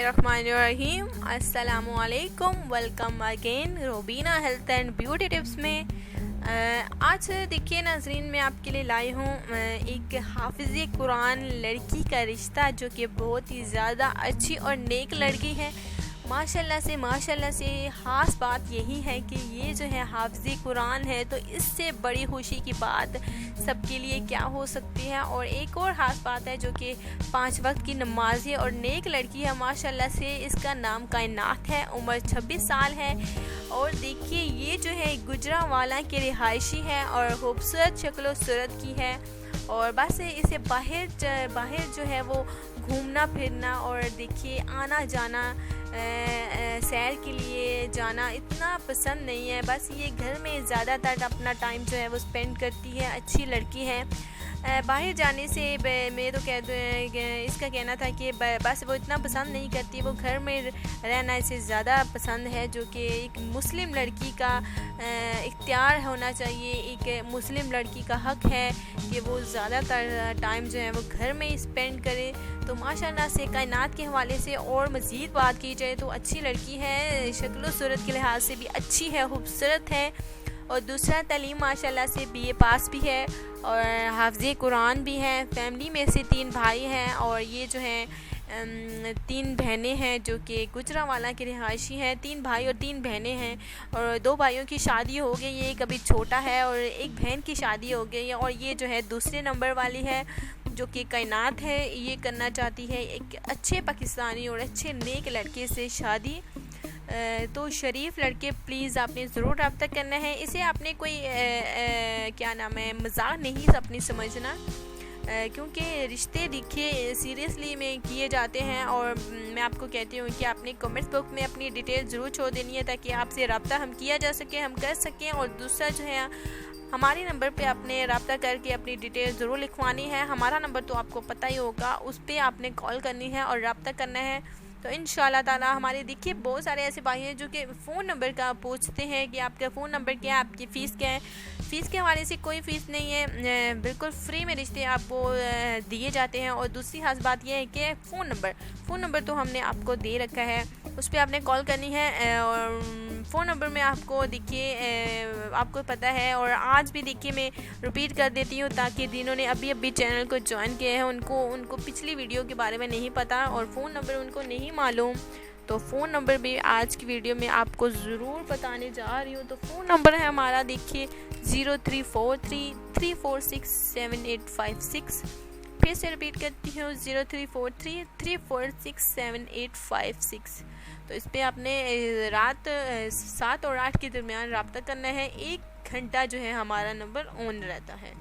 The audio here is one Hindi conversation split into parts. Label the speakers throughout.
Speaker 1: बिस्मिल्लाहिर्रहमानिर्रहीम। अस्सलामुअलैकुम। Welcome again Robina health and beauty tips में। आज देखिए नाज़रीन, मैं आपके लिए लाई हूँ एक हाफिज़ कुरान लड़की का रिश्ता, जो कि बहुत ही ज़्यादा अच्छी और नेक लड़की है। माशाल्लाह से ख़ास बात यही है कि ये जो है हाफिज़ कुरान है, तो इससे बड़ी खुशी की बात सबके लिए क्या हो सकती है। और एक और ख़ास बात है, जो कि 5 वक्त की नमाज़ी और नेक लड़की है। माशाल्लाह से इसका नाम कायनात है, उम्र 26 साल है। और देखिए ये जो है गुजरांवाला की रिहायशी है और खूबसूरत शक्ल सूरत की है। और बस इसे बाहर जो है वो घूमना फिरना और देखिए आना जाना, सैर के लिए जाना इतना पसंद नहीं है। बस ये घर में ज़्यादातर अपना टाइम जो है वो स्पेंड करती है। अच्छी लड़की है। बाहर जाने से मैं तो इसका कहना था कि बस वो इतना पसंद नहीं करती, वो घर में रहना इसे ज़्यादा पसंद है, जो कि एक मुस्लिम लड़की का इख्तियार होना चाहिए। एक मुस्लिम लड़की का हक है कि वो ज़्यादातर टाइम जो है वो घर में स्पेंड करे। तो माशाल्लाह से कायनात के हवाले से और मज़ीद बात की जाए तो अच्छी लड़की है, शक्ल सूरत के लिहाज से भी अच्छी है, खूबसूरत है। और दूसरा तालीम माशाल्लाह से BA पास भी है और हाफ़िज़ कुरान भी है। फैमिली में से 3 भाई हैं और ये जो है 3 बहनें हैं, जो कि गुजरांवाला की रिहायशी हैं। 3 भाई और 3 बहनें हैं और 2 भाइयों की शादी हो गई है, एक अभी छोटा है, और एक बहन की शादी हो गई है। और ये जो है दूसरे नंबर वाली है, जो कि कायनात है। ये करना चाहती है एक अच्छे पाकिस्तानी और अच्छे नेक लड़के से शादी। तो शरीफ लड़के प्लीज़ आपने ज़रूर रब्ता करना है। इसे आपने कोई क्या नाम है मजाक नहीं अपनी समझना, क्योंकि रिश्ते देखिए सीरियसली में किए जाते हैं। और मैं आपको कहती हूँ कि आपने कमेंट्स बॉक्स में अपनी डिटेल ज़रूर छोड़ देनी है, ताकि आपसे रब्ता हम किया जा सके, हम कर सकें। और दूसरा जो है हमारे नंबर पे आपने रब्ता करके अपनी डिटेल ज़रूर लिखवानी है। हमारा नंबर तो आपको पता ही होगा, उस पर आपने कॉल करनी है और रब्ता करना है। तो इंशाल्लाह ताला हमारे देखिए बहुत सारे ऐसे भाई हैं जो कि फ़ोन नंबर का पूछते हैं कि आपका फ़ोन नंबर क्या है, आपकी फ़ीस क्या है। फ़ीस के हवाले से कोई फ़ीस नहीं है, बिल्कुल फ्री में रिश्ते आपको दिए जाते हैं। और दूसरी खास बात यह है कि फ़ोन नंबर तो हमने आपको दे रखा है, उस पर आपने कॉल करनी है। और फ़ोन नंबर में आपको देखिए आपको पता है। और आज भी देखिए मैं रिपीट कर देती हूँ, ताकि जिन्होंने अभी चैनल को ज्वाइन किया है उनको पिछली वीडियो के बारे में नहीं पता और फ़ोन नंबर उनको नहीं मालूम। तो फ़ोन नंबर भी आज की वीडियो में आपको ज़रूर बताने जा रही हूँ। तो फ़ोन नंबर है हमारा देखिए 0343346786। फिर से रिपीट करती हूँ 0343346786। तो इस पर आपने रात 7 और 8 के दरमियान रब्ता करना है। 1 घंटा जो है हमारा नंबर ऑन रहता है।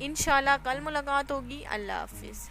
Speaker 1: इंशाल्लाह कल मुलाकात होगी। अल्लाह हाफिज़।